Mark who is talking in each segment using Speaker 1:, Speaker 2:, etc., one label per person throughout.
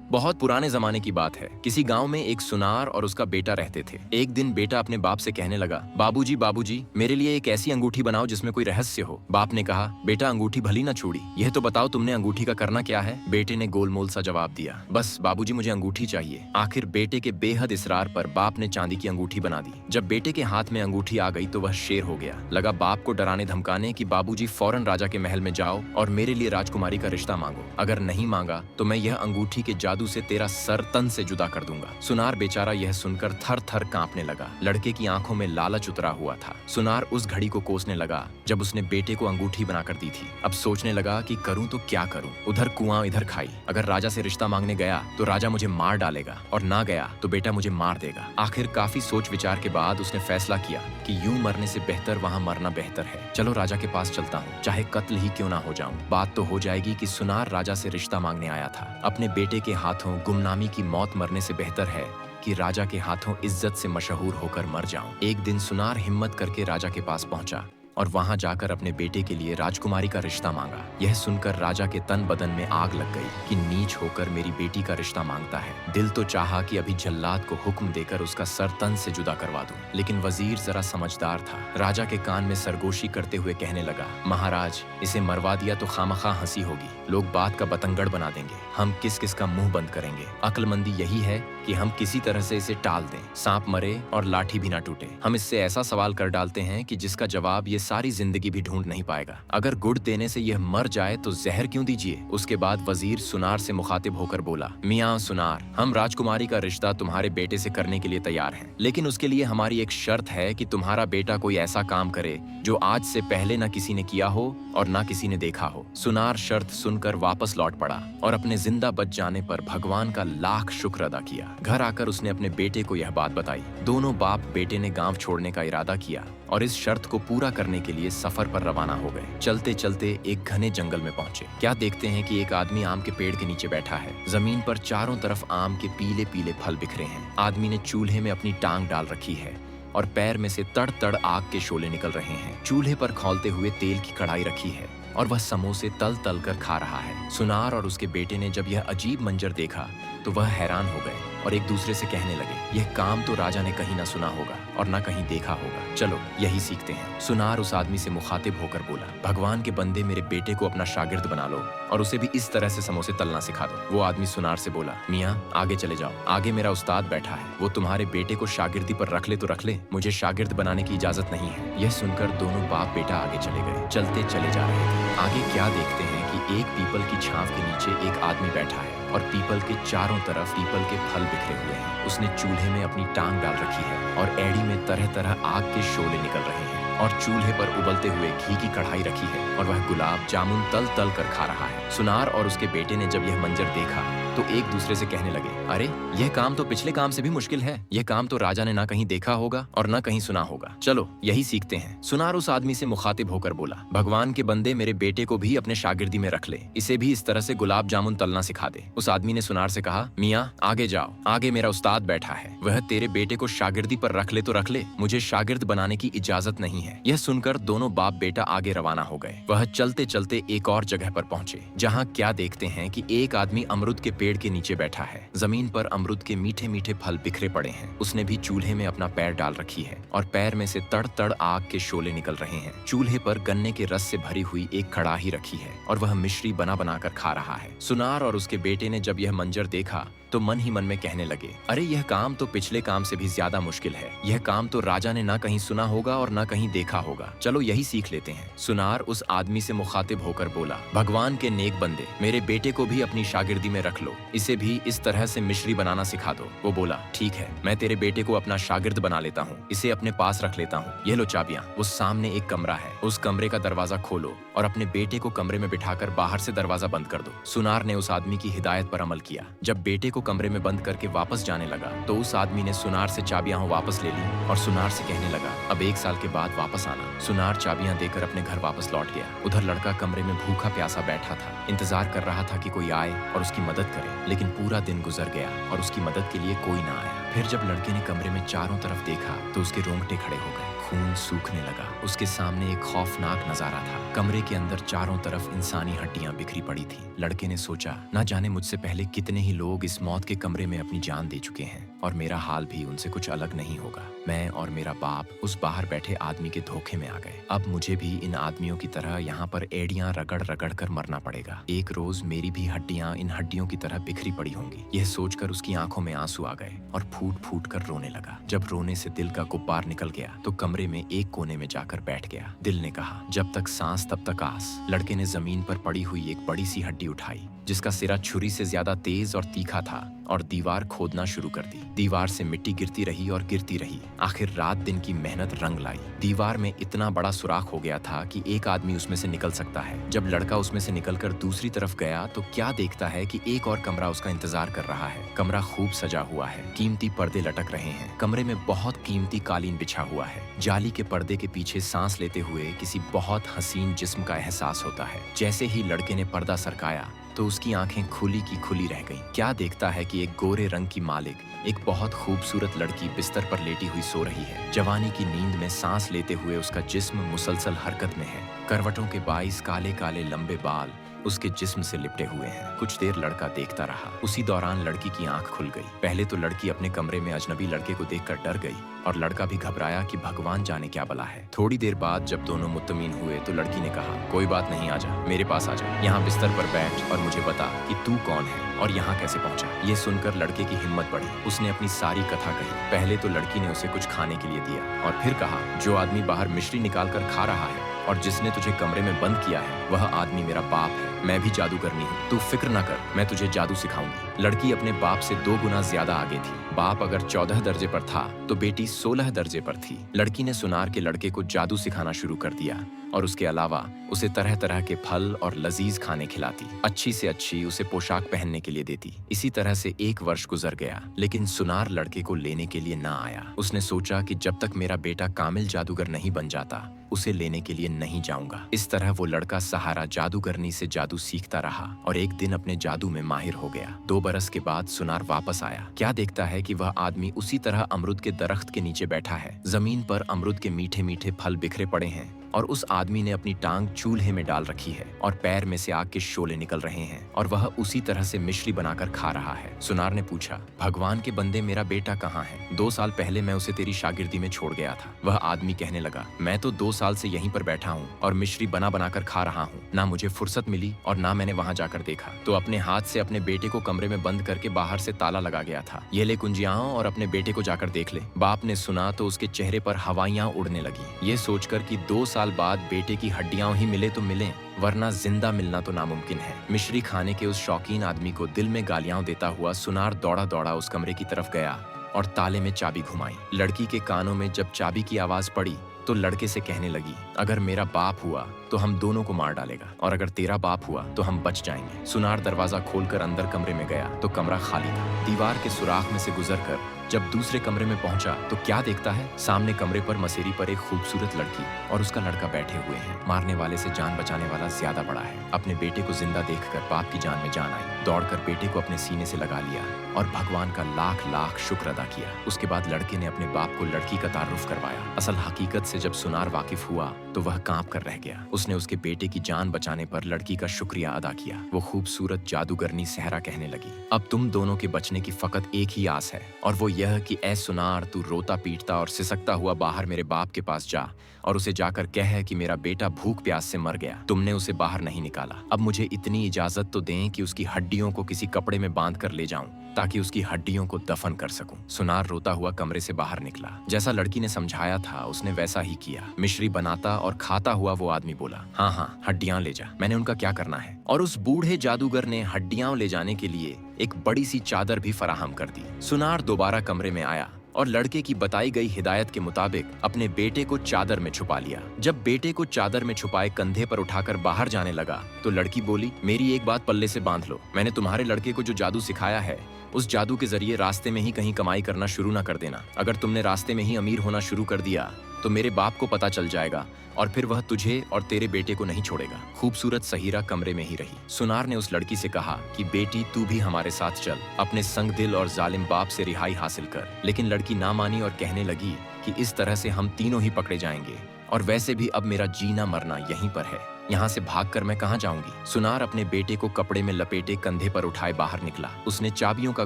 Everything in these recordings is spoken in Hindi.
Speaker 1: बहुत पुराने जमाने की बात है। किसी गांव में एक सुनार और उसका बेटा रहते थे। एक दिन बेटा अपने बाप से कहने लगा, बाबूजी बाबूजी, मेरे लिए एक ऐसी अंगूठी बनाओ जिसमें कोई रहस्य हो। बाप ने कहा, बेटा अंगूठी भली ना छोड़ी, यह तो बताओ तुमने अंगूठी का करना क्या है। बेटे ने गोलमोल सा जवाब दिया, बस बाबूजी मुझे अंगूठी चाहिए। आखिर बेटे के बेहद इसरार पर बाप ने चांदी की अंगूठी बना दी। जब बेटे के हाथ में अंगूठी आ गई तो वह शेर हो गया। लगा बाप को डराने धमकाने कि बाबूजी फौरन राजा के महल में जाओ और मेरे लिए राजकुमारी का रिश्ता मांगो। अगर नहीं मांगा तो मैं यह अंगूठी के जादू से तेरा सर तन से जुदा कर दूंगा। सुनार बेचारा यह सुनकर थर थर कांपने लगा। लड़के की आंखों में लालच उतरा हुआ था। सुनार उस घड़ी को कोसने लगा जब उसने बेटे को अंगूठी बनाकर दी थी। अब सोचने लगा कि करूं तो क्या करूं। उधर कुआं इधर खाई। अगर राजा से रिश्ता मांगने गया तो राजा मुझे मार डालेगा और ना गया तो बेटा मुझे मार देगा। आखिर काफी सोच विचार के बाद उसने फैसला किया कि यूं मरने से बेहतर वहां मरना बेहतर है। चलो राजा के पास चलता हूँ, चाहे कत्ल ही क्यों ना हो जाऊं। बात तो हो जाएगी कि सुनार राजा से रिश्ता मांगने आया था। अपने बेटे के हाथों गुमनामी की मौत मरने से बेहतर है कि राजा के हाथों इज्जत से मशहूर होकर मर जाऊं। एक दिन सुनार हिम्मत करके राजा के पास पहुंचा और वहां जाकर अपने बेटे के लिए राजकुमारी का रिश्ता मांगा। यह सुनकर राजा के तन बदन में आग लग गई कि नीच होकर मेरी बेटी का रिश्ता मांगता है। दिल तो चाहा कि अभी जल्लाद को हुक्म देकर उसका सर तन से जुदा करवा दूं, लेकिन वजीर जरा समझदार था। राजा के कान में सरगोशी करते हुए कहने लगा, महाराज इसे मरवा दिया तो खामखा हंसी होगी, लोग बात का बतंगड़ बना देंगे, हम किस किस का मुंह बंद करेंगे। अक्लमंदी यही है कि हम किसी तरह से इसे टाल दें, सांप मरे और लाठी भी ना टूटे। हम इससे ऐसा सवाल कर डालते हैं कि जिसका जवाब ये सारी जिंदगी भी ढूंढ नहीं पाएगा। अगर गुड़ देने से यह मर जाए तो जहर क्यों दीजिए। उसके बाद वजीर सुनार से मुखातिब होकर बोला, मियाँ सुनार, हम राजकुमारी का रिश्ता तुम्हारे बेटे से करने के लिए तैयार हैं, लेकिन उसके लिए हमारी एक शर्त है कि तुम्हारा बेटा कोई ऐसा काम करे जो आज से पहले न किसी ने किया हो और न किसी ने देखा हो। सुनार शर्त सुनकर वापस लौट पड़ा और अपने जिंदा बच जाने पर भगवान का लाख शुक्र अदा किया। घर आकर उसने अपने बेटे को यह बात बताई। दोनों बाप बेटे ने गांव छोड़ने का इरादा किया और इस शर्त को पूरा करने के लिए सफर पर रवाना हो गए। चलते चलते एक घने जंगल में पहुंचे। क्या देखते हैं कि एक आदमी आम के पेड़ के नीचे बैठा है। जमीन पर चारों तरफ आम के पीले पीले फल बिखरे हैं। आदमी ने चूल्हे में अपनी टांग डाल रखी है और पैर में से तड़ तड़ आग के शोले निकल रहे हैं। चूल्हे पर खौलते हुए तेल की कढ़ाई रखी है और वह समोसे तल तल कर खा रहा है। सुनार और उसके बेटे ने जब यह अजीब मंजर देखा तो वह हैरान हो गए और एक दूसरे से कहने लगे, यह काम तो राजा ने कहीं ना सुना होगा और ना कहीं देखा होगा, चलो यही सीखते हैं। सुनार उस आदमी से मुखातिब होकर बोला, भगवान के बंदे मेरे बेटे को अपना शागिर्द बना लो और उसे भी इस तरह से समोसे तलना सिखा दो। वो आदमी सुनार से बोला, मियाँ आगे चले जाओ, आगे मेरा उस्ताद बैठा है, वो तुम्हारे बेटे को शागिर्दी पर रख ले तो रख ले, मुझे शागिर्द बनाने की इजाजत नहीं है। यह सुनकर दोनों बाप बेटा आगे चले गए। चलते चले जा रहे थे। आगे क्या देखते हैं कि एक पीपल की छांव के नीचे एक आदमी बैठा है और पीपल के चारों तरफ पीपल के फल बिखरे हुए हैं। उसने चूल्हे में अपनी टांग डाल रखी है और एड़ी में तरह तरह आग के शोले निकल रहे हैं और चूल्हे पर उबलते हुए घी की कढ़ाई रखी है और वह गुलाब जामुन तल तल कर खा रहा है। सुनार और उसके बेटे ने जब यह मंजर देखा तो एक दूसरे से कहने लगे, अरे यह काम तो पिछले काम से भी मुश्किल है, यह काम तो राजा ने ना कहीं देखा होगा और ना कहीं सुना होगा, चलो यही सीखते हैं। सुनार उस आदमी से मुखातिब होकर बोला, भगवान के बंदे मेरे बेटे को भी अपने शागिर्दी में रख ले, इसे भी इस तरह से गुलाब जामुन तलना सिखा दे। उस आदमी ने सुनार से कहा, मियाँ आगे जाओ, आगे मेरा उस्ताद बैठा है, वह तेरे बेटे को शागिर्दी पर रख ले तो रख ले, मुझे शागिर्द बनाने की इजाजत नहीं है। यह सुनकर दोनों बाप बेटा आगे रवाना हो गए। वह चलते चलते एक और जगह पर पहुंचे जहाँ क्या देखते हैं कि एक आदमी अमरूद के पेड़ के नीचे बैठा है। जमीन पर अमरूद के मीठे मीठे फल बिखरे पड़े हैं। उसने भी चूल्हे में अपना पैर डाल रखी है और पैर में से तड़ तड़ आग के शोले निकल रहे हैं। चूल्हे पर गन्ने के रस से भरी हुई एक कड़ाही रखी है और वह मिश्री बना बना कर खा रहा है। सुनार और उसके बेटे ने जब यह मंजर देखा तो मन ही मन में कहने लगे, अरे यह काम तो पिछले काम से भी ज्यादा मुश्किल है, यह काम तो राजा ने ना कहीं सुना होगा और ना कहीं देखा होगा, चलो यही सीख लेते हैं। सुनार उस आदमी से मुखातिब होकर बोला, भगवान के नेक बंदे मेरे बेटे को भी अपनी शागिर्दी में रख लो, इसे भी इस तरह से मिश्री बनाना सिखा दो। वो बोला, ठीक है, मैं तेरे बेटे को अपना शागिर्द बना लेता हूँ, इसे अपने पास रख लेता हूँ, ये लो चाबियां। वो सामने एक कमरा है, उस कमरे का दरवाजा खोलो और अपने बेटे को कमरे में बिठाकर बाहर से दरवाजा बंद कर दो। सुनार ने उस आदमी की हिदायत पर अमल किया। जब बेटे को कमरे में बंद करके वापस जाने लगा तो उस आदमी ने सुनार से चाबियां वापस ले ली और सुनार से कहने लगा, अब 1 साल के बाद वापस आना। सुनार चाबियां देकर अपने घर वापस लौट गया। उधर लड़का कमरे में भूखा प्यासा बैठा था, इंतजार कर रहा था कि कोई आए और उसकी मदद करे, लेकिन पूरा दिन गुजर गया और उसकी मदद के लिए कोई ना आया। फिर जब लड़के ने कमरे में चारों तरफ देखा तो उसके रोंगटे खड़े हो गए। खून सूखने लगा। उसके सामने एक खौफनाक नजारा था। कमरे के अंदर चारों तरफ इंसानी हड्डियां बिखरी पड़ी थी। लड़के ने सोचा, ना जाने मुझसे पहले कितने ही लोग इस मौत के कमरे में अपनी जान दे चुके हैं और मेरा हाल भी उनसे कुछ अलग नहीं होगा। मैं और मेरा बाप उस बाहर बैठे आदमी के धोखे में आ गए। अब मुझे भी इन आदमियों की तरह यहाँ पर एड़ियां रगड़ रगड़ कर मरना पड़ेगा। एक रोज मेरी भी हड्डियां इन हड्डियों की तरह बिखरी पड़ी होंगी। यह सोचकर उसकी आंखों में आंसू आ गए और फूट फूट कर रोने लगा। जब रोने से दिल का गुब्बार निकल गया तो कमरे में एक कोने में जाकर बैठ गया। दिल ने कहा, जब तक सांस तब तक आस। लड़के ने जमीन पर पड़ी हुई एक बड़ी सी हड्डी उठाई जिसका सिरा छुरी से ज्यादा तेज और तीखा था और दीवार खोदना शुरू कर दी। दीवार से मिट्टी गिरती रही और गिरती रही। आखिर रात दिन की मेहनत रंग लाई। दीवार में इतना बड़ा सुराख हो गया था कि एक आदमी उसमें से निकल सकता है। जब लड़का उसमें से निकलकर दूसरी तरफ गया तो क्या देखता है कि एक और कमरा उसका इंतजार कर रहा है। कमरा खूब सजा हुआ है, कीमती पर्दे लटक रहे हैं। कमरे में बहुत कीमती कालीन बिछा हुआ है। जाली के पर्दे के पीछे सांस लेते हुए किसी बहुत हसीन जिस्म का एहसास होता है। जैसे ही लड़के ने पर्दा सरकाया तो उसकी आंखें खुली की खुली रह गईं। क्या देखता है कि एक गोरे रंग की मालिक, एक बहुत खूबसूरत लड़की बिस्तर पर लेटी हुई सो रही है। जवानी की नींद में सांस लेते हुए उसका जिस्म मुसलसल हरकत में है। करवटों के 22 काले काले लंबे बाल उसके जिस्म से लिपटे हुए हैं। कुछ देर लड़का देखता रहा। उसी दौरान लड़की की आंख खुल गई। पहले तो लड़की अपने कमरे में अजनबी लड़के को देखकर डर गई और लड़का भी घबराया कि भगवान जाने क्या बला है। थोड़ी देर बाद जब दोनों मुत्तमीन हुए तो लड़की ने कहा, कोई बात नहीं, आजा, मेरे पास आजा, यहाँ बिस्तर पर बैठ और मुझे बता कि तू कौन है और यहाँ कैसे पहुंचा। ये सुनकर लड़के की हिम्मत बढ़ी। उसने अपनी सारी कथा कही। पहले तो लड़की ने उसे कुछ खाने के लिए दिया और फिर कहा, जो आदमी बाहर मिश्री निकाल कर खा रहा है और जिसने तुझे कमरे में बंद किया है वह आदमी मेरा बाप है। मैं भी जादूगरनी हूँ, तू फिक्र न कर, मैं तुझे जादू सिखाऊंगी। लड़की अपने बाप से 2 गुना ज्यादा आगे थी। बाप अगर 14 दर्जे पर था तो बेटी 16 दर्जे पर थी। लड़की ने सुनार के लड़के को जादू सिखाना शुरू कर दिया और उसके अलावा उसे तरह तरह के फल और लजीज खाने खिलाती। अच्छी से अच्छी उसे पोशाक पहनने के लिए देती। इसी तरह से 1 वर्ष गुजर गया लेकिन सुनार लड़के को लेने के लिए ना आया। उसने सोचा कि जब तक मेरा बेटा कामिल जादूगर नहीं बन जाता उसे लेने के लिए नहीं जाऊंगा। इस तरह वो लड़का सहारा जादूगरनी से जादू सीखता रहा और एक दिन अपने जादू में माहिर हो गया। 2 बरस के बाद सुनार वापस आया। क्या देखता है कि वह आदमी उसी तरह अमरूद के दरख्त के नीचे बैठा है। जमीन पर अमरूद के मीठे मीठे फल बिखरे पड़े हैं और उस आदमी ने अपनी टांग चूल्हे में डाल रखी है और पैर में से आग के शोले निकल रहे हैं और वह उसी तरह से मिश्री बनाकर खा रहा है। सुनार ने पूछा, भगवान के बंदे, मेरा बेटा कहाँ है? 2 साल पहले मैं उसे तेरी शागिर्दी में छोड़ गया था। वह आदमी कहने लगा, मैं तो 2 साल से यहीं पर बैठा हूँ और मिश्री बना बनाकर खा रहा हूँ। ना मुझे फुर्सत मिली और ना मैंने वहाँ जाकर देखा तो अपने हाथ से अपने बेटे को कमरे में बंद करके बाहर से ताला लगा गया था। ये ले कुंजियां और अपने बेटे को जाकर देख ले। बाप ने सुना तो उसके चेहरे पर हवाइयां उड़ने लगी। ये सोचकर कि 2 साल बाद बेटे की हड्डियां ही मिले तो मिले, वरना जिंदा मिलना तो नामुमकिन है। मिश्री खाने के उस शौकीन आदमी को दिल में गालियां देता हुआ सुनार दौड़ा दौड़ा उस कमरे की तरफ गया और ताले में चाबी घुमाई। लड़की के कानों में जब चाबी की आवाज पड़ी तो लड़के से कहने लगी, अगर मेरा बाप हुआ तो हम दोनों को मार डालेगा और अगर तेरा बाप हुआ तो हम बच जाएंगे। सुनार दरवाजा खोलकर अंदर कमरे में गया तो कमरा खाली था। दीवार के सुराख में से गुजरकर जब दूसरे कमरे में पहुंचा तो क्या देखता है, सामने कमरे पर मसेरी पर एक खूबसूरत लड़की और उसका लड़का बैठे हुए हैं। मारने वाले से जान बचाने वाला ज्यादा बड़ा है। अपने बेटे को जिंदा देखकर बाप की जान में जान आई। दौड़कर बेटे को अपने सीने से लगा लिया और भगवान का लाख लाख शुक्र अदा किया। उसके बाद लड़के ने अपने बाप को लड़की का तारुफ करवाया। असल हकीकत से जब सुनार वाकिफ हुआ तो वह कांप कर रह गया। उसने उसके बेटे की जान बचाने पर लड़की का शुक्रिया अदा किया। वो खूबसूरत जादूगरनी सहरा कहने लगी, अब तुम दोनों के बचने की फकत एक ही आस है और वो यह कि ऐ सुनार, तू रोता पीटता और सिसकता हुआ बाहर मेरे बाप के पास जा और उसे जाकर कह कि मेरा बेटा भूख प्यास से मर गया। तुमने उसे बाहर नहीं निकाला। अब मुझे इतनी इजाजत तो दें कि उसकी हड्डियों को किसी कपड़े में बांध कर ले जाऊं ताकि उसकी हड्डियों को दफन कर सकूं। सुनार रोता हुआ कमरे से बाहर निकला। जैसा लड़की ने समझाया था उसने वैसा ही किया। मिश्री बनाता और खाता हुआ वो आदमी बोला, हाँ हाँ, हड्डियां ले जा, मैंने उनका क्या करना है। और उस बूढ़े जादूगर ने हड्डियां ले जाने के लिए एक बड़ी सी चादर भी फराहम कर दी। सुनार दोबारा कमरे में आया और लड़के की बताई गई हिदायत के मुताबिक अपने बेटे को चादर में छुपा लिया। जब बेटे को चादर में छुपाए कंधे पर उठाकर बाहर जाने लगा तो लड़की बोली, मेरी एक बात पल्ले से बांध लो, मैंने तुम्हारे लड़के को जो जादू सिखाया है उस जादू के जरिए रास्ते में ही कहीं कमाई करना शुरू ना कर देना। अगर तुमने रास्ते में ही अमीर होना शुरू कर दिया तो मेरे बाप को पता चल जाएगा और फिर वह तुझे और तेरे बेटे को नहीं छोड़ेगा। खूबसूरत सहीरा कमरे में ही रही। सुनार ने उस लड़की से कहा कि बेटी तू भी हमारे साथ चल, अपने संग दिल और जालिम बाप से रिहाई हासिल कर। लेकिन लड़की ना मानी और कहने लगी कि इस तरह से हम तीनों ही पकड़े जाएंगे, और वैसे भी अब मेरा जीना मरना यहीं पर है। यहाँ से भागकर मैं कहाँ जाऊंगी? सुनार अपने बेटे को कपड़े में लपेटे कंधे पर उठाए बाहर निकला। उसने चाबियों का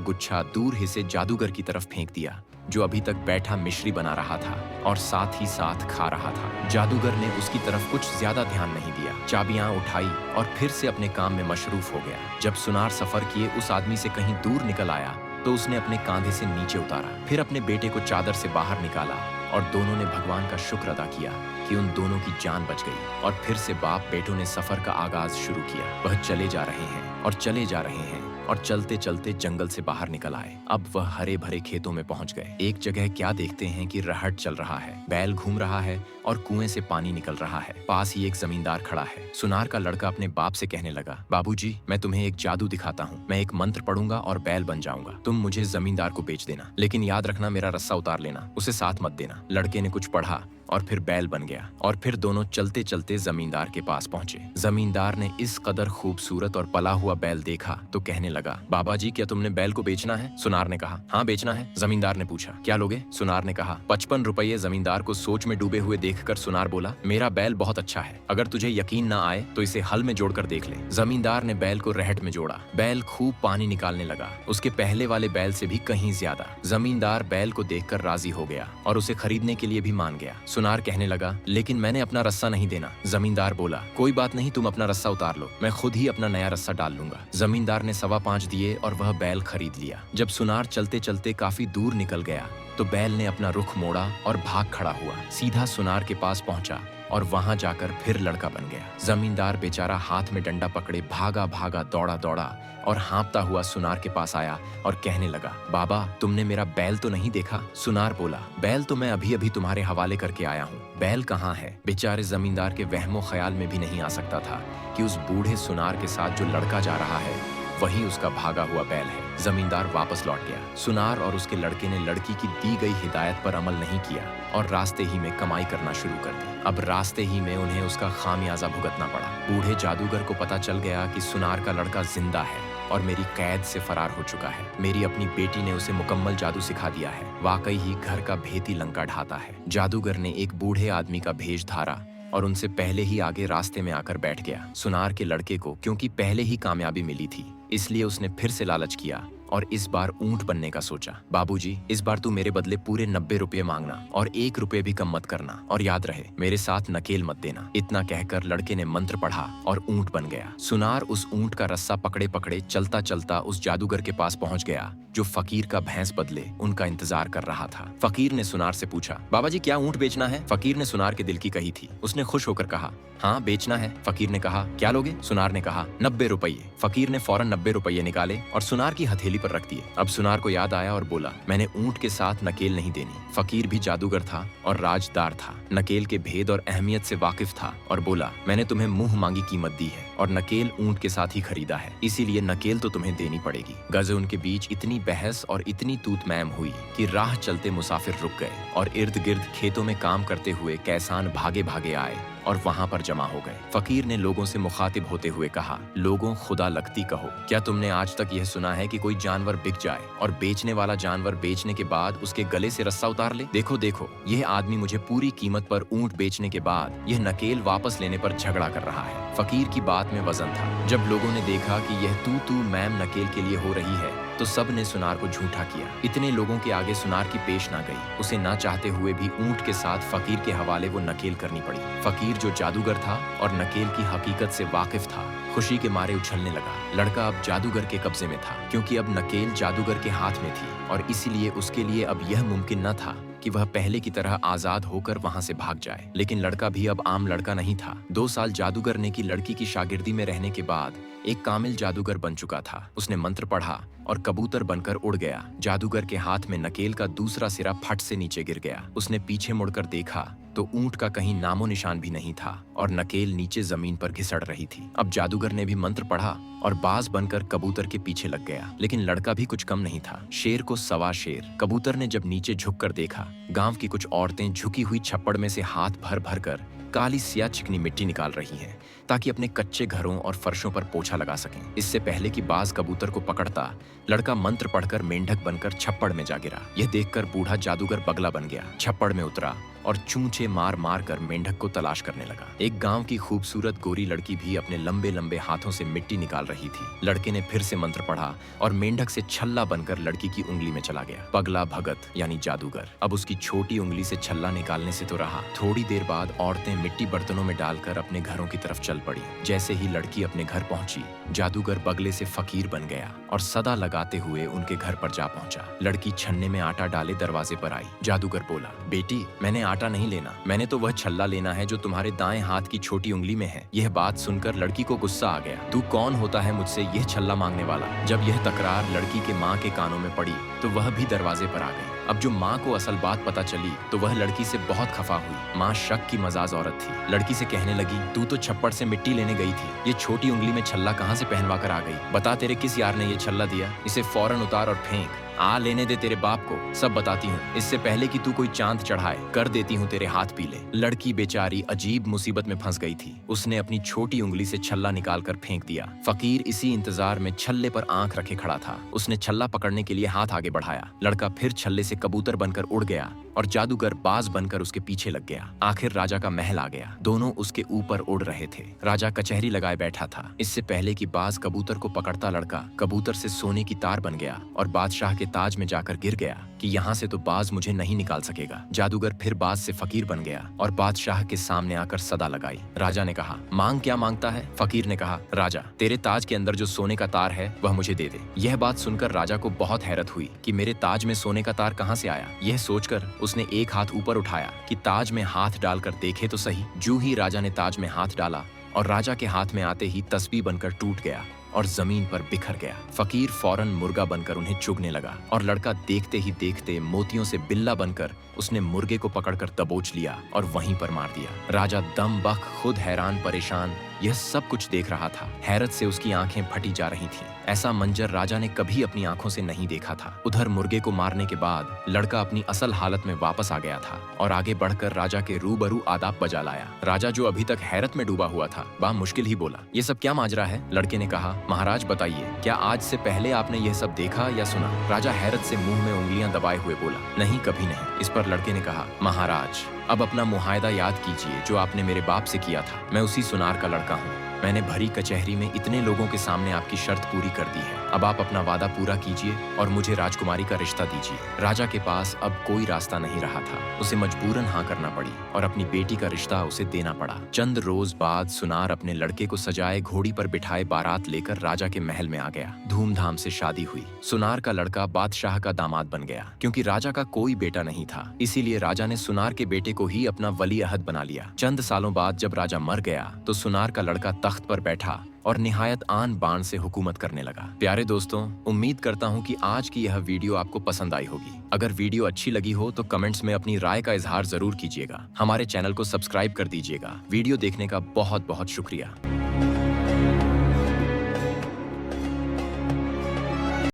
Speaker 1: गुच्छा दूर हिस्से जादूगर की तरफ फेंक दिया, जो अभी तक बैठा मिश्री बना रहा था और साथ ही साथ खा रहा था। जादूगर ने उसकी तरफ कुछ ज्यादा ध्यान नहीं दिया, चाबियां उठाई और फिर से अपने काम में मशरूफ हो गया। जब सुनार सफर किए उस आदमी से कहीं दूर निकल आया तो उसने अपने कांधे से नीचे उतारा, फिर अपने बेटे को चादर से बाहर निकाला और दोनों ने भगवान का शुक्र अदा किया कि उन दोनों की जान बच गई। और फिर से बाप बेटों ने सफर का आगाज शुरू किया। वह चले जा रहे हैं और चले जा रहे हैं और चलते चलते जंगल से बाहर निकल आए। अब वह हरे भरे खेतों में पहुंच गए। एक जगह क्या देखते हैं कि रहट चल रहा है, बैल घूम रहा है और कुएं से पानी निकल रहा है। पास ही एक जमींदार खड़ा है। सुनार का लड़का अपने बाप से कहने लगा, बाबूजी, मैं तुम्हें एक जादू दिखाता हूँ। मैं एक मंत्र पढ़ूंगा और बैल बन जाऊंगा। तुम मुझे जमींदार को बेच देना, लेकिन याद रखना मेरा रस्सा उतार लेना, उसे साथ मत देना। लड़के ने कुछ पढ़ा और फिर बैल बन गया और फिर दोनों चलते चलते जमींदार के पास पहुंचे। जमींदार ने इस कदर खूबसूरत और पला हुआ बैल देखा तो कहने लगा, बाबा जी, क्या तुमने बैल को बेचना है? सुनार ने कहा, हाँ बेचना है। जमींदार ने पूछा, क्या लोगे? सुनार ने कहा, 55 रुपये। जमींदार को सोच में डूबे हुए देखकर सुनार बोला, मेरा बैल बहुत अच्छा है, अगर तुझे यकीन ना आए तो इसे हल में जोड़कर देख ले। जमींदार ने बैल को रहट में जोड़ा। बैल खूब पानी निकालने लगा, उसके पहले वाले बैल से भी कहीं ज्यादा। जमींदार बैल को देखकर राजी हो गया और उसे खरीदने के लिए भी मान गया। सुनार कहने लगा, लेकिन मैंने अपना रस्सा नहीं देना। जमींदार बोला, कोई बात नहीं, तुम अपना रस्सा उतार लो, मैं खुद ही अपना नया रस्सा डाल लूंगा। जमींदार ने 5.25 दिए और वह बैल खरीद लिया। जब सुनार चलते चलते काफी दूर निकल गया तो बैल ने अपना रुख मोड़ा और भाग खड़ा हुआ, सीधा सुनार के पास पहुंचा और वहां जाकर फिर लड़का बन गया। जमींदार बेचारा हाथ में डंडा पकड़े भागा भागा दौड़ा दौड़ा और हाँफता हुआ सुनार के पास आया और कहने लगा, बाबा, तुमने मेरा बैल तो नहीं देखा? सुनार बोला, बैल तो मैं अभी अभी तुम्हारे हवाले करके आया हूँ, बैल कहाँ है? बेचारे जमींदार के वहमो ख्याल में भी नहीं आ सकता था कि उस बूढ़े सुनार के साथ जो लड़का जा रहा है वही उसका भागा हुआ बैल है। जमींदार वापस लौट गया। सुनार और उसके लड़के ने लड़की की दी गई हिदायत पर अमल नहीं किया और रास्ते ही में कमाई करना शुरू कर दी। अब रास्ते ही में उन्हें उसका खामियाजा भुगतना पड़ा। बूढ़े जादूगर को पता चल गया कि सुनार का लड़का जिंदा है और मेरी कैद से फरार हो चुका है। मेरी अपनी बेटी ने उसे मुकम्मल जादू सिखा दिया है। वाकई ही घर का भेदी लंका ढाता है। जादूगर ने एक बूढ़े आदमी का भेष धारा और उनसे पहले ही आगे रास्ते में आकर बैठ गया। सुनार के लड़के को क्योंकि पहले ही कामयाबी मिली थी, इसलिए उसने फिर से लालच किया और इस बार ऊंट बनने का सोचा। बाबूजी, इस बार तू मेरे बदले पूरे 90 रुपये मांगना और 1 रुपये भी कम मत करना, और याद रहे मेरे साथ नकेल मत देना। इतना कहकर लड़के ने मंत्र पढ़ा और ऊंट बन गया। सुनार उस ऊंट का रस्सा पकड़े पकड़े चलता चलता उस जादूगर के पास पहुंच गया जो फकीर का भैंस बदले उनका इंतजार कर रहा था। फकीर ने सुनार से पूछा, बाबा जी, क्या ऊंट बेचना है? फकीर ने सुनार के दिल की कही थी। उसने खुश होकर कहा, हाँ बेचना है। फकीर ने कहा, क्या लोगे? सुनार ने कहा, 90 रुपये। फकीर ने फौरन 90 रुपये निकाले और सुनार की हथेली पर रख दिए। अब सुनार को याद आया और बोला, मैंने ऊंट के साथ नकेल नहीं देनी। फकीर भी जादूगर था और राजदार था, नकेल के भेद और अहमियत से वाकिफ था और बोला, मैंने तुम्हें मुंह मांगी कीमत दी है और नकेल ऊंट के साथ ही खरीदा है, इसीलिए नकेल तो तुम्हें देनी पड़ेगी। गजे उनके बीच इतनी बहस और इतनी तूत मैम हुई कि राह चलते मुसाफिर रुक गए और इर्द गिर्द खेतों में काम करते हुए कैसान भागे भागे आए और वहां पर जमा हो गए। फकीर ने लोगों से मुखातिब होते हुए कहा, लोगों, खुदा लगती कहो, क्या तुमने आज तक यह सुना है कि कोई जानवर बिक जाए और बेचने वाला जानवर बेचने के बाद उसके गले से रस्सा उतार ले? देखो देखो, यह आदमी मुझे पूरी कीमत पर ऊंट बेचने के बाद यह नकेल वापस लेने पर झगड़ा कर रहा है। फकीर की बात में वजन था। जब लोगों ने देखा कि यह तू मैम नकेल के लिए हो रही है तो सब ने सुनार को झूठा किया। इतने लोगों के आगे सुनार की पेश ना गई। उसे ना चाहते हुए भी ऊंट के साथ फकीर के हवाले वो नकेल करनी पड़ी। फकीर जो जादूगर था और नकेल की हकीकत से वाकिफ था, खुशी के मारे उछलने लगा। लड़का अब जादूगर के कब्जे में था क्योंकि अब नकेल जादूगर के हाथ में थी और इसीलिए उसके लिए अब यह मुमकिन न था कि वह पहले की तरह आजाद होकर वहां से भाग जाए। लेकिन लड़का भी अब आम लड़का नहीं था। 2 साल जादूगर ने की लड़की की शागिर्दी में रहने के बाद एक कामिल जादूगर बन चुका था। उसने मंत्र पढ़ा और कबूतर बनकर उड़ गया। जादूगर के हाथ में नकेल का दूसरा सिरा फट से नीचे गिर गया। उसने पीछे मुड़कर देखा तो ऊंट का कहीं नामो निशान भी नहीं था और नकेल नीचे जमीन पर घिसड़ रही थी। अब जादूगर ने भी मंत्र पढ़ा और बाज बनकर कबूतर के पीछे लग गया। लेकिन लड़का भी कुछ कम नहीं था। शेर को सवा शेर। कबूतर ने जब नीचे झुककर देखा, गांव की कुछ औरतें झुकी हुई छप्पड़ में से हाथ भर भर कर काली सिया चिकनी मिट्टी निकाल रही हैं ताकि अपने कच्चे घरों और फर्शों पर पोछा लगा सकें। इससे पहले कि बाज कबूतर को पकड़ता, लड़का मंत्र पढ़कर मेंढक बनकर छप्पड़ में जा गिरा। यह देखकर बूढ़ा जादूगर बगला बन गया, छप्पड़ में उतरा और चूंचे मार मार कर मेंढक को तलाश करने लगा। एक गांव की खूबसूरत गोरी लड़की भी अपने लंबे लंबे हाथों से मिट्टी निकाल रही थी। लड़के ने फिर से मंत्र पढ़ा और मेंढक से छल्ला बनकर लड़की की उंगली में चला गया। पगला भगत यानी जादूगर अब उसकी छोटी उंगली से छल्ला निकालने से तो रहा। थोड़ी देर बाद औरतें मिट्टी बर्तनों में डालकर अपने घरों की तरफ चल पड़ी। जैसे ही लड़की अपने घर पहुंची, जादूगर बगले से फकीर बन गया और सदा लगाते हुए उनके घर पर जा पहुंचा। लड़की छन्ने में आटा डाले दरवाजे पर आई। जादूगर बोला, बेटी, मैंने आटा नहीं लेना, मैंने तो वह छल्ला लेना है जो तुम्हारे दाएं हाथ की छोटी उंगली में है। यह बात सुनकर लड़की को गुस्सा आ गया। तू कौन होता है मुझसे यह छल्ला मांगने वाला? जब यह तकरार लड़की के माँ के कानों में पड़ी तो वह भी दरवाजे पर आ गई। अब जो माँ को असल बात पता चली तो वह लड़की से बहुत खफा हुई। माँ शक की मजाज औरत थी। लड़की से कहने लगी, तू तो छप्पड़ से मिट्टी लेने गई थी, ये छोटी उंगली में छल्ला कहाँ से पहनवा कर आ गई? बता, तेरे किस यार ने ये छल्ला दिया? इसे फौरन उतार और फेंक। आ लेने दे तेरे बाप को, सब बताती हूँ। इससे पहले कि तू कोई चांद चढ़ाए, कर देती हूँ तेरे हाथ पीले। लड़की बेचारी अजीब मुसीबत में फंस गई थी। उसने अपनी छोटी उंगली से छल्ला निकालकर फेंक दिया। फकीर इसी इंतजार में छल्ले पर आंख रखे खड़ा था। उसने छल्ला पकड़ने के लिए हाथ आगे बढ़ाया। लड़का फिर छल्ले से कबूतर बनकर उड़ गया और जादूगर बाज बनकर उसके पीछे लग गया। आखिर राजा का महल आ गया। दोनों उसके ऊपर उड़ रहे थे। राजा कचहरी लगाए बैठा था। इससे पहले कि बाज कबूतर को पकड़ता, लड़का कबूतर से सोने की तार बन गया और बादशाह के ताज में जाकर गिर गया कि यहाँ से तो बाज मुझे नहीं निकाल सकेगा। जादूगर फिर बाज से फकीर बन गया और बादशाह के सामने आकर सदा लगाई। राजा ने कहा, मांग क्या मांगता है? फकीर ने कहा, राजा, तेरे ताज के अंदर जो सोने का तार है वह मुझे दे दे। यह बात सुनकर राजा को बहुत हैरत हुई कि मेरे ताज में सोने का तार कहाँ से आया। यह सोचकर उसने एक हाथ ऊपर उठाया कि ताज में हाथ डालकर देखे तो सही। जूं ही राजा ने ताज में हाथ डाला और राजा के हाथ में आते ही तस्बीह बनकर टूट गया और जमीन पर बिखर गया। फकीर फौरन मुर्गा बनकर उन्हें चुगने लगा और लड़का देखते ही देखते मोतियों से बिल्ला बनकर उसने मुर्गे को पकड़कर दबोच लिया और वहीं पर मार दिया। राजा दम बख खुद हैरान परेशान यह सब कुछ देख रहा था। हैरत से उसकी आंखें फटी जा रही थीं। ऐसा मंजर राजा ने कभी अपनी आंखों से नहीं देखा था। उधर मुर्गे को मारने के बाद लड़का अपनी असल हालत में वापस आ गया था और आगे बढ़कर राजा के रूबरू आदाब बजा लाया। राजा जो अभी तक हैरत में डूबा हुआ था, बामुश्किल ही बोला, ये सब क्या माजरा है? लड़के ने कहा, महाराज बताइए, क्या आज से पहले आपने यह सब देखा या सुना? राजा हैरत से मुंह में उंगलियां दबाए हुए बोला, नहीं, कभी नहीं। इस पर लड़के ने कहा, महाराज, अब अपना मुआहदा याद कीजिए जो आपने मेरे बाप से किया था। मैं उसी सुनार का लड़का हूँ। मैंने भरी कचहरी में इतने लोगों के सामने आपकी शर्त पूरी कर दी है। अब आप अपना वादा पूरा कीजिए और मुझे राजकुमारी का रिश्ता दीजिए। राजा के पास अब कोई रास्ता नहीं रहा था। उसे मजबूरन हाँ करना पड़ी और अपनी बेटी का रिश्ता उसे देना पड़ा। चंद रोज बाद सुनार अपने लड़के को सजाए घोड़ी पर बिठाए बारात लेकर राजा के महल में आ गया। धूमधाम से शादी हुई। सुनार का लड़का बादशाह का दामाद बन गया। क्योंकि राजा का कोई बेटा नहीं था, इसीलिए राजा ने सुनार के बेटे को ही अपना वली अहद बना लिया। चंद सालों बाद जब राजा मर गया तो सुनार का लड़का तख्त पर बैठा और निहायत आन बान से हुकूमत करने लगा। प्यारे दोस्तों, उम्मीद करता हूँ कि आज की यह वीडियो आपको पसंद आई होगी। अगर वीडियो अच्छी लगी हो तो कमेंट्स में अपनी राय का इजहार जरूर कीजिएगा। हमारे चैनल को सब्सक्राइब कर दीजिएगा। वीडियो देखने का बहुत बहुत शुक्रिया।